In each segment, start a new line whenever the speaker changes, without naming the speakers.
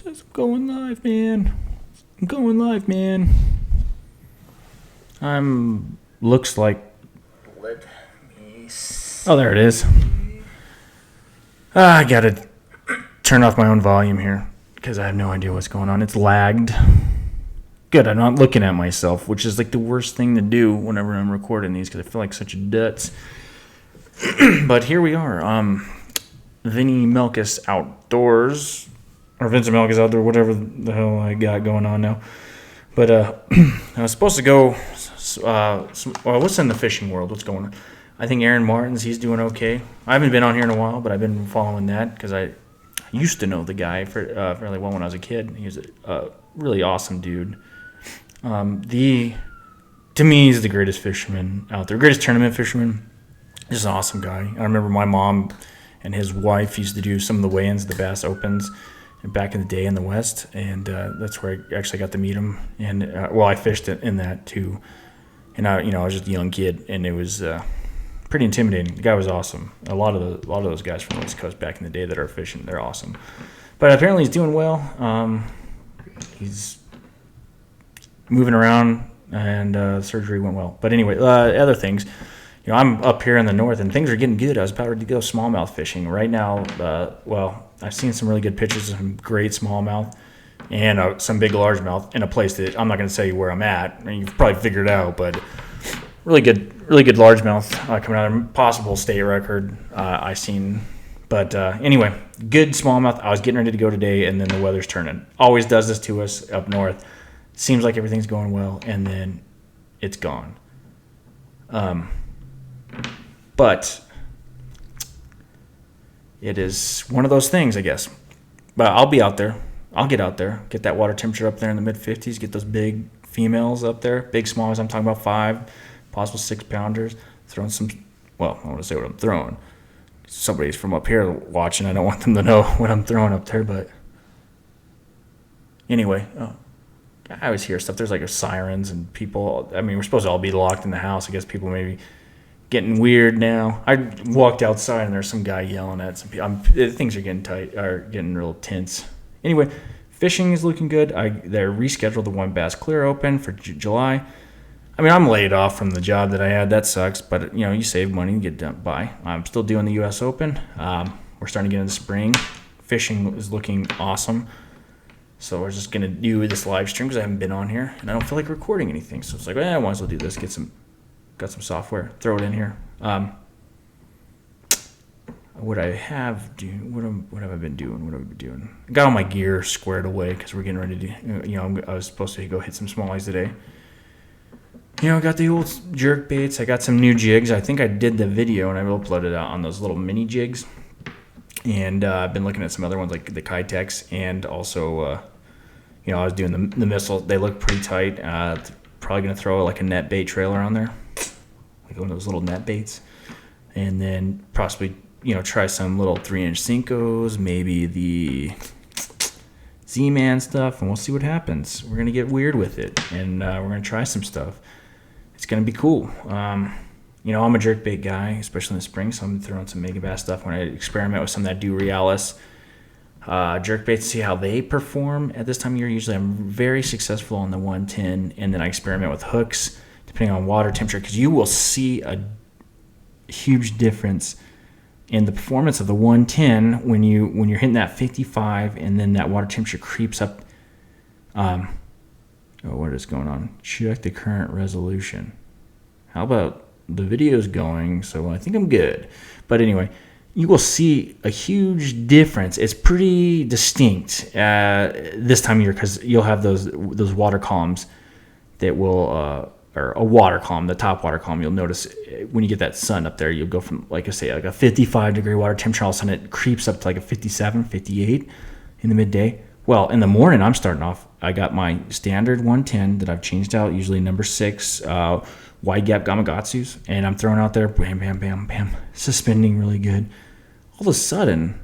Says I'm going live, man. I'm going live, man. Looks like.
Let me see.
Oh, there it is. I gotta turn off my own volume here because I have no idea what's going on. It's lagged. Good, I'm not looking at myself, which is like the worst thing to do whenever I'm recording these because I feel like such a dutz. But here we are. Vinny Melkus Outdoors, or Vincent Melkus Outdoor, whatever the hell I got going on now. But I was supposed to go. What's in the fishing world? What's going on? I think Aaron Martins, he's doing okay. I haven't been on here in a while, but I've been following that because I used to know the guy fairly well when I was a kid. He was a really awesome dude. To me, he's the greatest fisherman out there, greatest tournament fisherman. He's an awesome guy. I remember my mom and his wife used to do some of the weigh-ins, the Bass Opens, back in the day in the West, and that's where I actually got to meet him. And I fished in that too. And I was just a young kid, and it was pretty intimidating. The guy was awesome. A lot of those guys from the West Coast back in the day that are fishing, they're awesome. But apparently he's doing well. He's moving around, and surgery went well. But anyway, other things. I'm up here in the north, and things are getting good. I was about ready to go smallmouth fishing. Right now, I've seen some really good pictures of some great smallmouth and some big largemouth in a place that I'm not going to tell you where I'm at. I mean, you've probably figured it out, but really good largemouth coming out of possible state record I seen. But anyway, good smallmouth. I was getting ready to go today, and then the weather's turning. Always does this to us up north. Seems like everything's going well, and then it's gone. But it is one of those things, I guess. But I'll be out there. I'll get out there, get that water temperature up there in the mid-50s, get those big females up there, big smallmouths. I'm talking about 5, possible 6-pounders. Throwing some, I don't want to say what I'm throwing. Somebody's from up here watching. I don't want them to know what I'm throwing up there. But anyway, I always hear stuff. There's like sirens and people. I mean, we're supposed to all be locked in the house. I guess people maybe getting weird now. I walked outside and there's some guy yelling at some people. Things are getting tight, are getting real tense. Anyway, fishing is looking good. They rescheduled the One Bass Clear Open for July. I mean, I'm laid off from the job that I had. That sucks, but you save money and get done by. I'm still doing the U.S. Open. We're starting to get into spring. Fishing is looking awesome. So we're just gonna do this live stream because I haven't been on here and I don't feel like recording anything. So it's like, I might as well do this. Got some software. Throw it in here. What have I been doing? I got all my gear squared away because we're getting ready to. I was supposed to go hit some smallies today. I got the old jerk baits. I got some new jigs. I think I did the video and I uploaded it out on those little mini jigs. And I've been looking at some other ones like the Kitex, and also, I was doing the missile. They look pretty tight. Probably gonna throw like a net bait trailer on there, like one of those little net baits, and then possibly try some little 3-inch Senkos, maybe the Z-Man stuff, and we'll see what happens. We're gonna get weird with it, and we're gonna try some stuff. It's gonna be cool. I'm a jerkbait guy, especially in the spring, so I'm throwing some Megabass stuff when I experiment with some of that Do Realis jerkbaits to see how they perform at this time of year. Usually I'm very successful on the 110, and then I experiment with hooks depending on water temperature, because you will see a huge difference in the performance of the 110 when you're hitting that 55 and then that water temperature creeps up. What is going on? Check the current resolution. How about the video's going, so I think I'm good. But anyway, you will see a huge difference. It's pretty distinct this time of year because you'll have those water columns that will, or a water column, the top water column. You'll notice when you get that sun up there, you'll go from, like I say, like a 55-degree water temperature. All of a sudden, it creeps up to like a 57, 58 in the midday. Well, in the morning, I'm starting off. I got my standard 110 that I've changed out, usually number 6. Wide gap Gamakatsus, and I'm throwing out there, bam, bam, bam, bam, suspending really good. All of a sudden,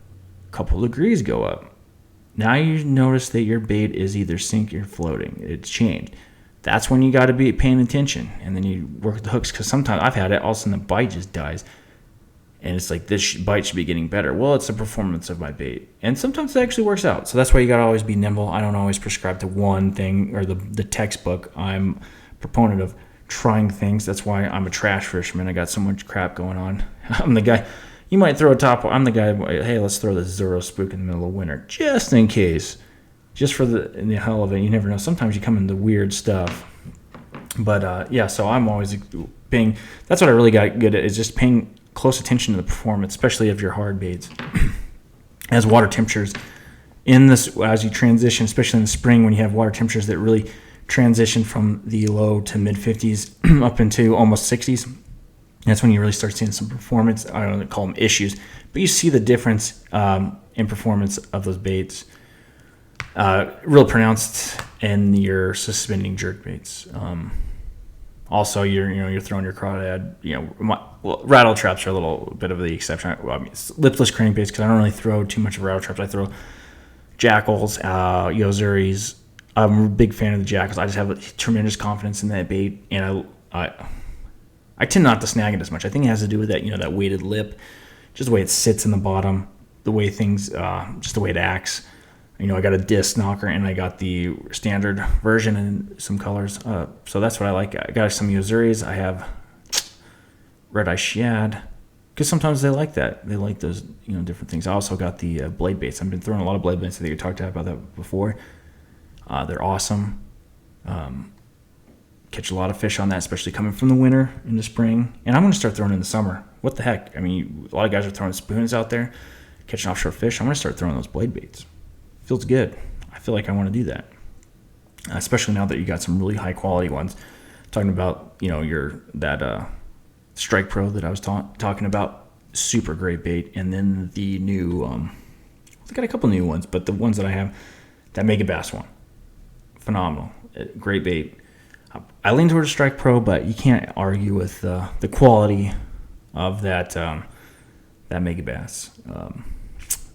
a couple of degrees go up. Now you notice that your bait is either sinking or floating. It's changed. That's when you got to be paying attention, and then you work with the hooks, because sometimes I've had it, all of a sudden the bite just dies, and it's like this bite should be getting better. Well, it's the performance of my bait, and sometimes it actually works out. So that's why you got to always be nimble. I don't always prescribe to one thing or the textbook. I'm a proponent of trying things. That's why I'm a trash fisherman. I got so much crap going on. I'm the guy. You might throw a top. I'm the guy. Hey, let's throw the Zero Spook in the middle of winter, just in case, just for in the hell of it. You never know. Sometimes you come into weird stuff. But yeah, so I'm always paying. That's what I really got good at, is just paying close attention to the performance, especially of your hard baits. As water temperatures in this, as you transition, especially in the spring when you have water temperatures that really transition from the low to mid 50s up into almost 60s. That's when you really start seeing some performance. I don't call them issues, but you see the difference in performance of those baits real pronounced in your suspending jerk baits. Also, you're throwing your crawdad. Rattle traps are a little bit of the exception. Lipless crankbaits, because I don't really throw too much of rattle traps. I throw jackals, yozuris. I'm a big fan of the jackals. I just have tremendous confidence in that bait, and I tend not to snag it as much. I think it has to do with that, that weighted lip, just the way it sits in the bottom, the way things, just the way it acts. I got a disc knocker, and I got the standard version in some colors. So that's what I like. I got some yozuris. I have red eye shad, because sometimes they like that. They like those, different things. I also got the blade baits. I've been throwing a lot of blade baits. I think I talked about that before. They're awesome. Catch a lot of fish on that, especially coming from the winter into spring. And I'm going to start throwing in the summer. What the heck? A lot of guys are throwing spoons out there, catching offshore fish. I'm going to start throwing those blade baits. Feels good. I feel like I want to do that, especially now that you got some really high quality ones. Talking about that Strike Pro that I was talking about, super great bait. And then the new, I got a couple new ones, but the ones that I have, that Megabass one, phenomenal, great bait. I lean towards Strike Pro, but you can't argue with the quality of that Megabass.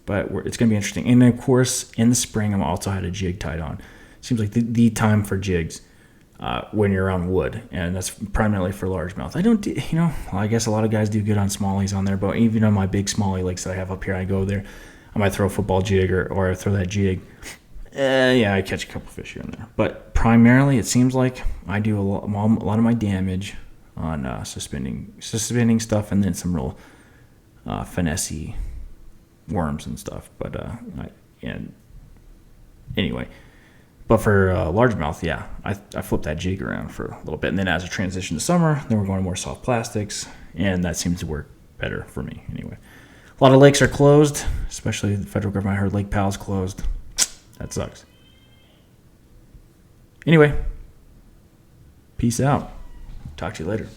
But it's going to be interesting. And then, of course, in the spring, I'm also had a jig tied on. Seems like the time for jigs when you're on wood, and that's primarily for largemouth. I don't, I guess a lot of guys do good on smallies on there, but even on my big smallie lakes that I have up here, I go there, I might throw a football jig or I throw that jig. Yeah, I catch a couple fish here and there. But primarily, it seems like I do a lot of my damage on suspending stuff, and then some real finessey worms and stuff. But anyway, but for largemouth, yeah, I flipped that jig around for a little bit, and then as a transition to summer, then we're going to more soft plastics, and that seems to work better for me anyway. A lot of lakes are closed, especially the federal government. I heard Lake Powell's closed. That sucks. Anyway, peace out. Talk to you later.